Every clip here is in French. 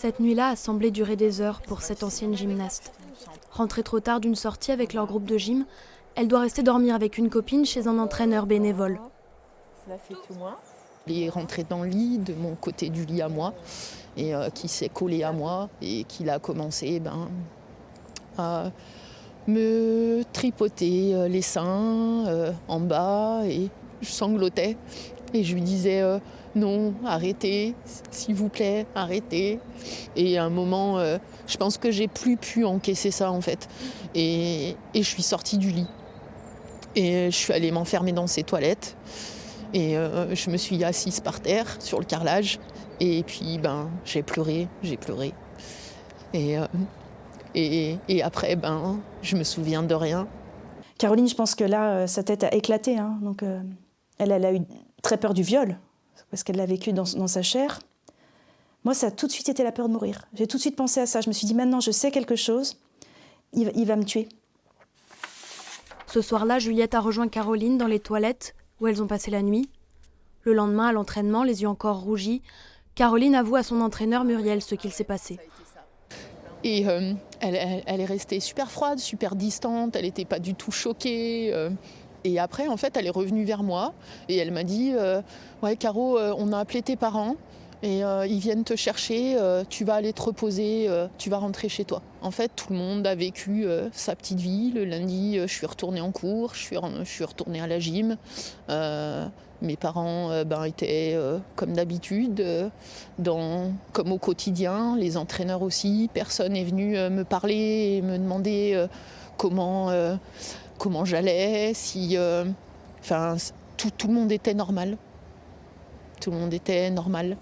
Cette nuit-là a semblé durer des heures pour cette ancienne gymnaste. Rentrée trop tard d'une sortie avec leur groupe de gym, elle doit rester dormir avec une copine chez un entraîneur bénévole. Il est rentré dans le lit, de mon côté du lit à moi, et qui s'est collé à moi et qu'il a commencé à me tripoter les seins en bas, et je sanglotais et je lui disais non, arrêtez, s'il vous plaît, arrêtez. Et à un moment, je pense que j'ai plus pu encaisser ça en fait, et je suis sortie du lit et je suis allée m'enfermer dans ses toilettes. Et je me suis assise par terre sur le carrelage et puis j'ai pleuré. Et, et après, je me souviens de rien. Caroline, je pense que là, sa tête a éclaté. Donc, elle a eu très peur du viol, parce qu'elle l'a vécu dans sa chair. Moi, ça a tout de suite été la peur de mourir. J'ai tout de suite pensé à ça. Je me suis dit, maintenant, je sais quelque chose, il va me tuer. Ce soir-là, Juliette a rejoint Caroline dans les toilettes où elles ont passé la nuit. Le lendemain, à l'entraînement, les yeux encore rougis, Caroline avoue à son entraîneur Muriel ce qu'il s'est passé. Et elle est restée super froide, super distante, elle n'était pas du tout choquée. Et après, en fait, elle est revenue vers moi et elle m'a dit ouais, Caro, on a appelé tes parents et ils viennent te chercher, tu vas aller te reposer, tu vas rentrer chez toi. En fait, tout le monde a vécu sa petite vie. Le lundi, je suis retournée en cours, je suis retournée à la gym. Mes parents étaient comme d'habitude, comme au quotidien, les entraîneurs aussi. Personne n'est venu me parler et me demander comment j'allais, tout le monde était normal. Tout le monde était normal,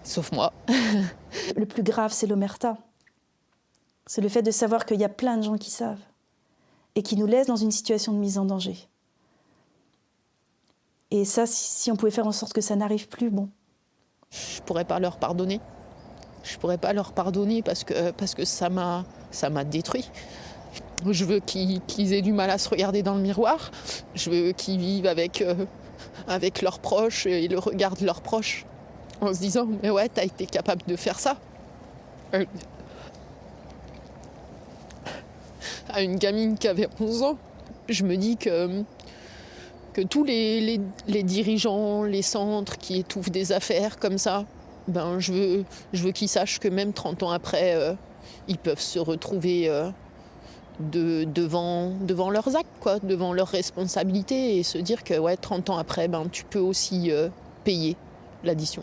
sauf moi. Le plus grave, c'est l'omerta. C'est le fait de savoir qu'il y a plein de gens qui savent et qui nous laissent dans une situation de mise en danger. Et ça, si on pouvait faire en sorte que ça n'arrive plus, bon. Je pourrais pas leur pardonner. Je pourrais pas leur pardonner parce que ça m'a détruit. Je veux qu'ils aient du mal à se regarder dans le miroir. Je veux qu'ils vivent avec leurs proches et le regard de leurs proches en se disant mais ouais, t'as été capable de faire ça. À une gamine qui avait 11 ans, je me dis que tous les dirigeants, les centres qui étouffent des affaires comme ça, je veux qu'ils sachent que même 30 ans après, ils peuvent se retrouver devant leurs actes, quoi, devant leurs responsabilités, et se dire que ouais, 30 ans après, tu peux aussi payer l'addition.